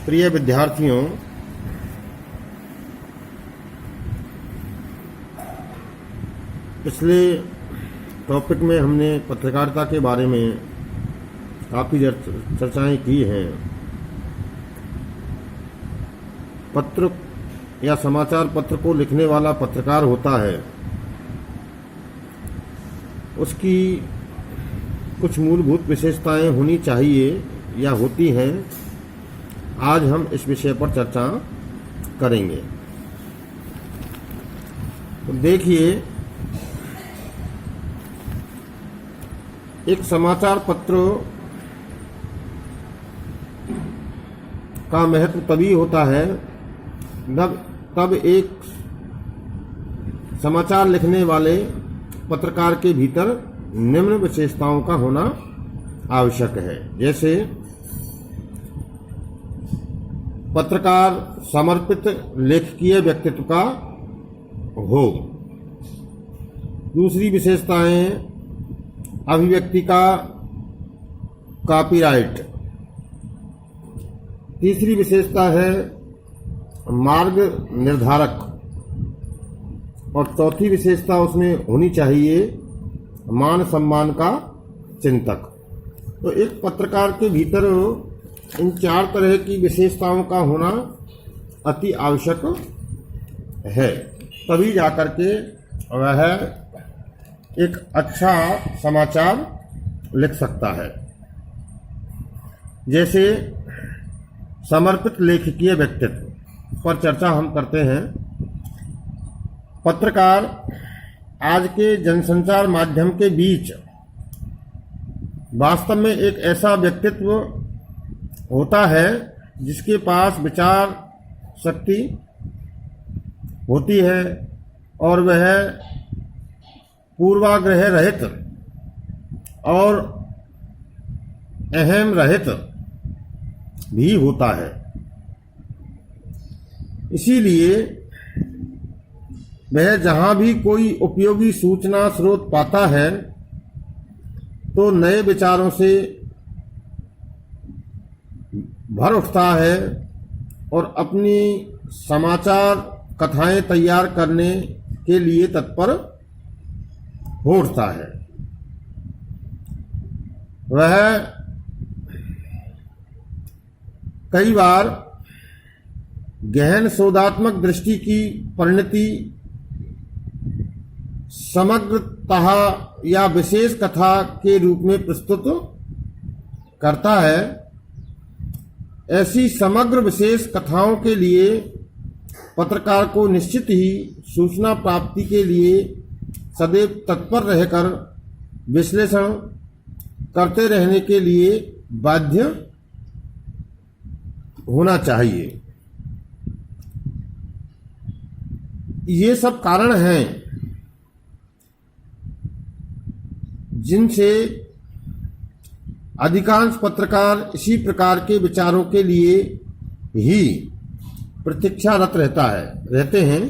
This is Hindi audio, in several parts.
प्रिय विद्यार्थियों, पिछले टॉपिक में हमने पत्रकारिता के बारे में काफ़ी चर्चाएं की हैं। पत्र या समाचार पत्र को लिखने वाला पत्रकार होता है, उसकी कुछ मूलभूत विशेषताएं होनी चाहिए या होती हैं। आज हम इस विषय पर चर्चा करेंगे। तो देखिए, एक समाचार पत्र का महत्व तभी होता है तब एक समाचार लिखने वाले पत्रकार के भीतर निम्न विशेषताओं का होना आवश्यक है। जैसे पत्रकार समर्पित लेखकीय व्यक्तित्व का हो। दूसरी विशेषताएं अभिव्यक्ति का कॉपीराइट। तीसरी विशेषता है मार्ग निर्धारक। और चौथी विशेषता उसमें होनी चाहिए मान सम्मान का चिंतक। तो एक पत्रकार के भीतर इन चार तरह की विशेषताओं का होना अति आवश्यक है, तभी जाकर के वह एक अच्छा समाचार लिख सकता है। जैसे समर्पित लेखकीय व्यक्तित्व पर चर्चा हम करते हैं। पत्रकार आज के जनसंचार माध्यम के बीच वास्तव में एक ऐसा व्यक्तित्व होता है जिसके पास विचार शक्ति होती है और वह पूर्वाग्रह रहित और अहम रहित भी होता है। इसीलिए वह जहां भी कोई उपयोगी सूचना स्रोत पाता है तो नए विचारों से भर उठता है और अपनी समाचार कथाएं तैयार करने के लिए तत्पर हो उठता है। वह कई बार गहन शोधात्मक दृष्टि की परिणति समग्रतः या विशेष कथा के रूप में प्रस्तुत करता है। ऐसी समग्र विशेष कथाओं के लिए पत्रकार को निश्चित ही सूचना प्राप्ति के लिए सदैव तत्पर रहकर विश्लेषण करते रहने के लिए बाध्य होना चाहिए। ये सब कारण हैं जिनसे अधिकांश पत्रकार इसी प्रकार के विचारों के लिए ही प्रतीक्षारत रहते हैं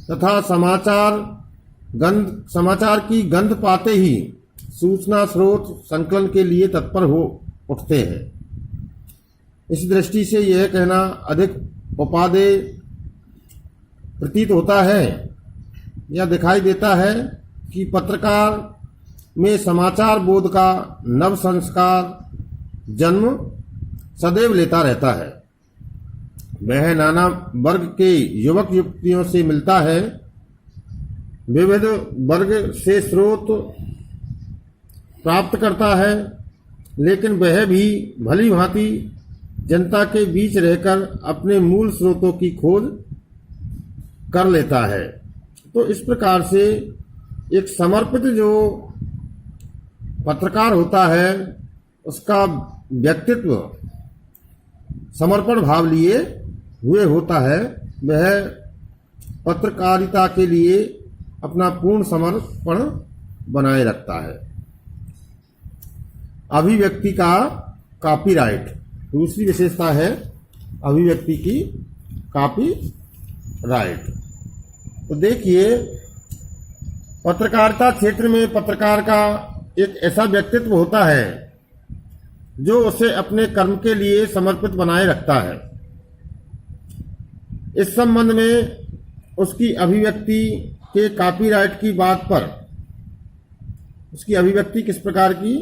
तथा समाचार की गंध पाते ही सूचना स्रोत संकलन के लिए तत्पर हो उठते हैं। इस दृष्टि से यह कहना अधिक उपादेय प्रतीत होता है या दिखाई देता है कि पत्रकार में समाचार बोध का नव संस्कार जन्म सदैव लेता रहता है। वह नाना वर्ग के युवक युवतियों से मिलता है, विविध वर्ग से स्रोत प्राप्त करता है, लेकिन वह भी भली भांति जनता के बीच रहकर अपने मूल स्रोतों की खोज कर लेता है। तो इस प्रकार से एक समर्पित जो पत्रकार होता है उसका व्यक्तित्व समर्पण भाव लिए हुए होता है। वह पत्रकारिता के लिए अपना पूर्ण समर्पण बनाए रखता है। अभिव्यक्ति का कॉपीराइट दूसरी विशेषता है अभिव्यक्ति की कॉपीराइट। तो देखिए, पत्रकारिता क्षेत्र में पत्रकार का एक ऐसा व्यक्तित्व होता है जो उसे अपने कर्म के लिए समर्पित बनाए रखता है। इस संबंध में उसकी अभिव्यक्ति के कॉपीराइट की बात पर, उसकी अभिव्यक्ति किस प्रकार की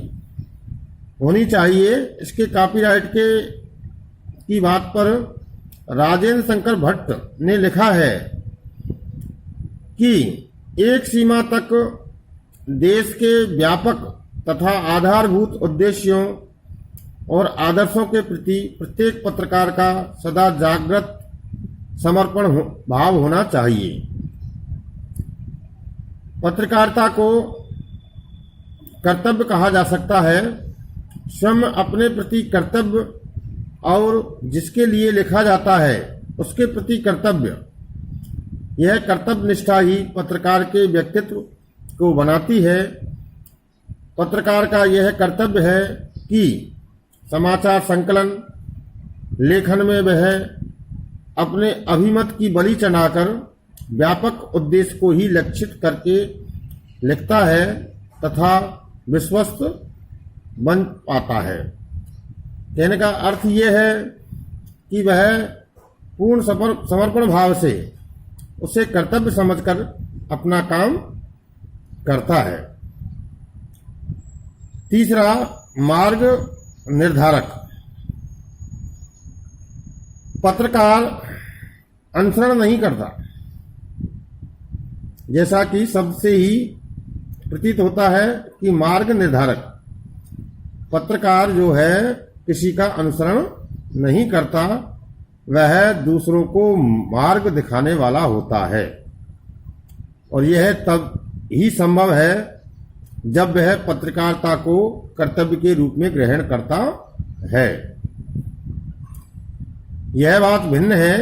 होनी चाहिए, इसके कॉपीराइट की बात पर राजेंद्र शंकर भट्ट ने लिखा है कि एक सीमा तक देश के व्यापक तथा आधारभूत उद्देश्यों और आदर्शों के प्रति प्रत्येक पत्रकार का सदा जागृत समर्पण भाव होना चाहिए। पत्रकारिता को कर्तव्य कहा जा सकता है। स्वयं अपने प्रति कर्तव्य और जिसके लिए लिखा जाता है उसके प्रति कर्तव्य, यह कर्तव्य निष्ठा ही पत्रकार के व्यक्तित्व को बनाती है। पत्रकार का यह कर्तव्य है कि समाचार संकलन लेखन में वह अपने अभिमत की बलि चढ़ाकर व्यापक उद्देश्य को ही लक्षित करके लिखता है तथा विश्वस्त बन पाता है। कहने का अर्थ यह है कि वह पूर्ण समर्पण भाव से उसे कर्तव्य समझकर अपना काम करता है। तीसरा, मार्ग निर्धारक। पत्रकार अनुसरण नहीं करता, जैसा कि शब्द से ही प्रतीत होता है कि मार्ग निर्धारक। पत्रकार जो है किसी का अनुसरण नहीं करता, वह दूसरों को मार्ग दिखाने वाला होता है और यह तब ही संभव है जब वह पत्रकारिता को कर्तव्य के रूप में ग्रहण करता है। यह बात भिन्न है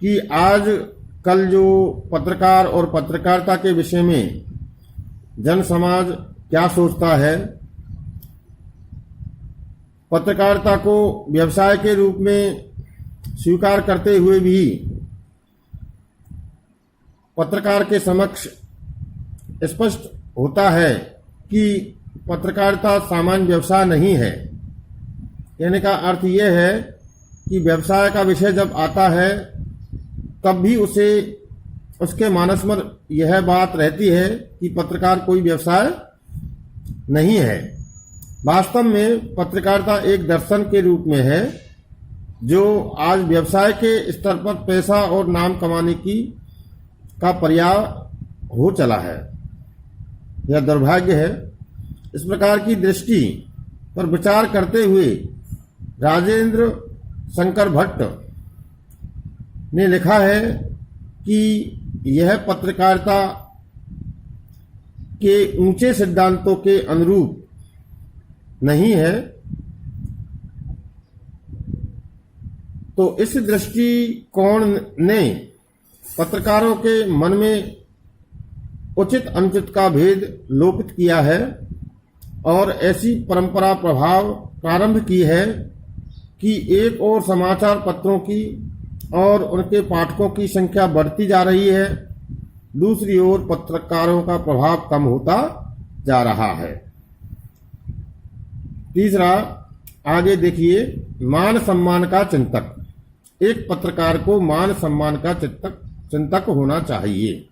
कि आज कल जो पत्रकार और पत्रकारिता के विषय में जन समाज क्या सोचता है। पत्रकारिता को व्यवसाय के रूप में स्वीकार करते हुए भी पत्रकार के समक्ष स्पष्ट होता है कि पत्रकारिता सामान्य व्यवसाय नहीं है। कहने का अर्थ यह है कि व्यवसाय का विषय जब आता है तब भी उसे उसके मानस में यह बात रहती है कि पत्रकार कोई व्यवसाय नहीं है। वास्तव में पत्रकारिता एक दर्शन के रूप में है जो आज व्यवसाय के स्तर पर पैसा और नाम कमाने का पर्याय हो चला है। यह दुर्भाग्य है। इस प्रकार की दृष्टि पर विचार करते हुए राजेंद्र शंकर भट्ट ने लिखा है कि यह पत्रकारिता के ऊंचे सिद्धांतों के अनुरूप नहीं है। तो इस दृष्टिकोण ने पत्रकारों के मन में उचित अनुचित का भेद लोपित किया है और ऐसी परंपरा प्रभाव प्रारंभ की है कि एक ओर समाचार पत्रों की और उनके पाठकों की संख्या बढ़ती जा रही है, दूसरी ओर पत्रकारों का प्रभाव कम होता जा रहा है। तीसरा, आगे देखिए, मान सम्मान का चिंतक। एक पत्रकार को मान सम्मान का चिंतक होना चाहिए।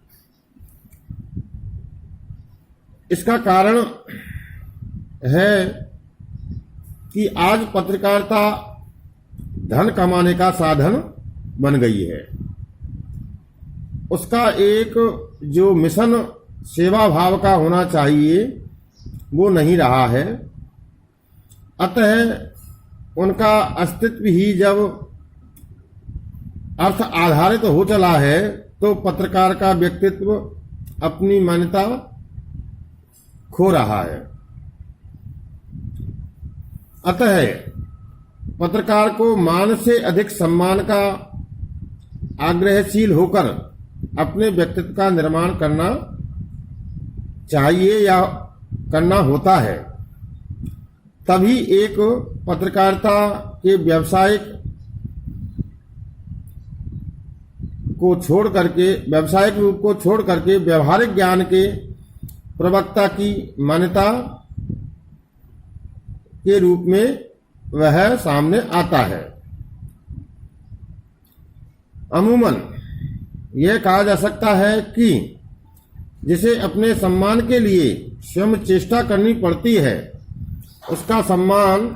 इसका कारण है कि आज पत्रकारिता धन कमाने का साधन बन गई है। उसका एक जो मिशन सेवा भाव का होना चाहिए वो नहीं रहा है। अतः उनका अस्तित्व ही जब अर्थ आधारित हो चला है तो पत्रकार का व्यक्तित्व अपनी मान्यता खो रहा है। अतः पत्रकार को मान से अधिक सम्मान का आग्रहशील होकर अपने व्यक्तित्व का निर्माण करना चाहिए या करना होता है। तभी एक पत्रकारिता के व्यावसायिक रूप को छोड़ करके व्यवहारिक ज्ञान के प्रवक्ता की मान्यता के रूप में वह सामने आता है। अमूमन यह कहा जा सकता है कि जिसे अपने सम्मान के लिए स्वयं चेष्टा करनी पड़ती है, उसका सम्मान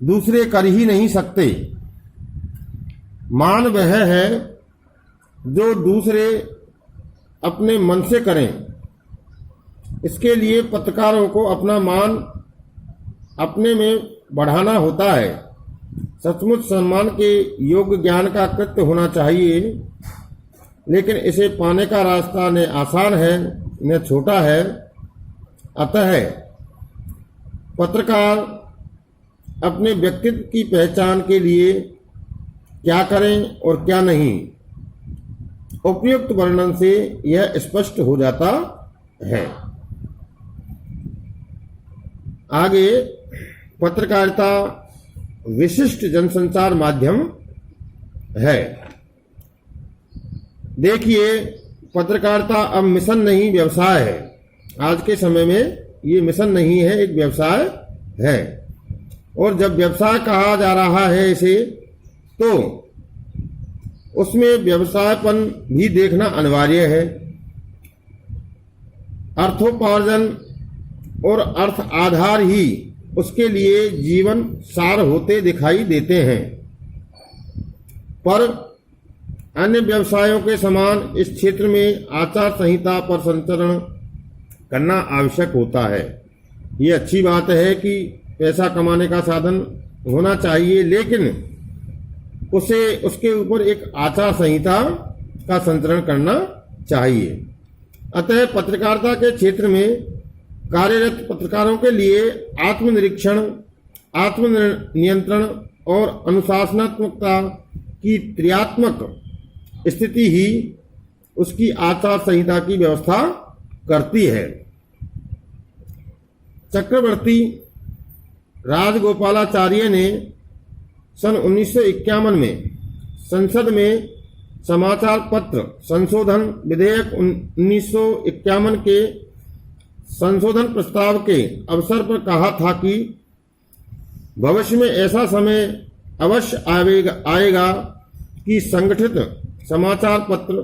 दूसरे कर ही नहीं सकते। मान वह है जो दूसरे अपने मन से करें। इसके लिए पत्रकारों को अपना मान अपने में बढ़ाना होता है। सचमुच सम्मान के योग्य ज्ञान का कृत्य होना चाहिए, लेकिन इसे पाने का रास्ता न आसान है न छोटा है। अतः पत्रकार अपने व्यक्तित्व की पहचान के लिए क्या करें और क्या नहीं, उपयुक्त वर्णन से यह स्पष्ट हो जाता है। आगे, पत्रकारिता विशिष्ट जनसंचार माध्यम है। देखिए, पत्रकारिता अब मिशन नहीं, व्यवसाय है। आज के समय में ये मिशन नहीं है, एक व्यवसाय है। और जब व्यवसाय कहा जा रहा है इसे, तो उसमें व्यवसायपन भी देखना अनिवार्य है। अर्थोपार्जन और अर्थ आधार ही उसके लिए जीवन सार होते दिखाई देते हैं। पर अन्य व्यवसायों के समान इस क्षेत्र में आचार संहिता पर संचरण करना आवश्यक होता है। ये अच्छी बात है कि पैसा कमाने का साधन होना चाहिए, लेकिन उसके ऊपर एक आचार संहिता का संचरण करना चाहिए। अतः पत्रकारिता के क्षेत्र में कार्यरत पत्रकारों के लिए आत्मनिरीक्षण, आत्मनियंत्रण और अनुशासनात्मकता की त्रियात्मक स्थिति ही उसकी आचार संहिता की व्यवस्था करती है। चक्रवर्ती राजगोपालाचार्य ने सन 1951 में संसद में समाचार पत्र संशोधन विधेयक 1951 के संशोधन प्रस्ताव के अवसर पर कहा था कि भविष्य में ऐसा समय अवश्य आएगा कि संगठित समाचार पत्र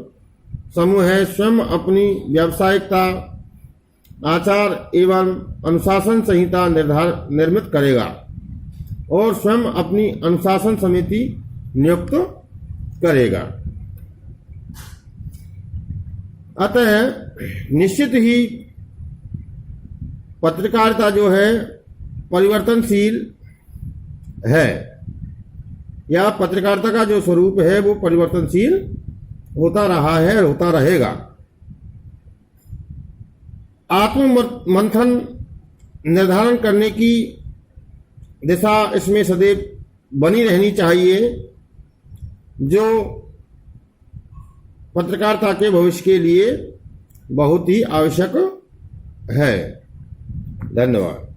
समूह स्वयं अपनी व्यावसायिकता, आचार एवं अनुशासन संहिता निर्मित करेगा और स्वयं अपनी अनुशासन समिति नियुक्त करेगा। अतः निश्चित ही पत्रकारिता जो है परिवर्तनशील है, या पत्रकारिता का जो स्वरूप है वो परिवर्तनशील होता रहा है, होता रहेगा। आत्ममंथन निर्धारण करने की दिशा इसमें सदैव बनी रहनी चाहिए, जो पत्रकारिता के भविष्य के लिए बहुत ही आवश्यक है। धन्यवाद।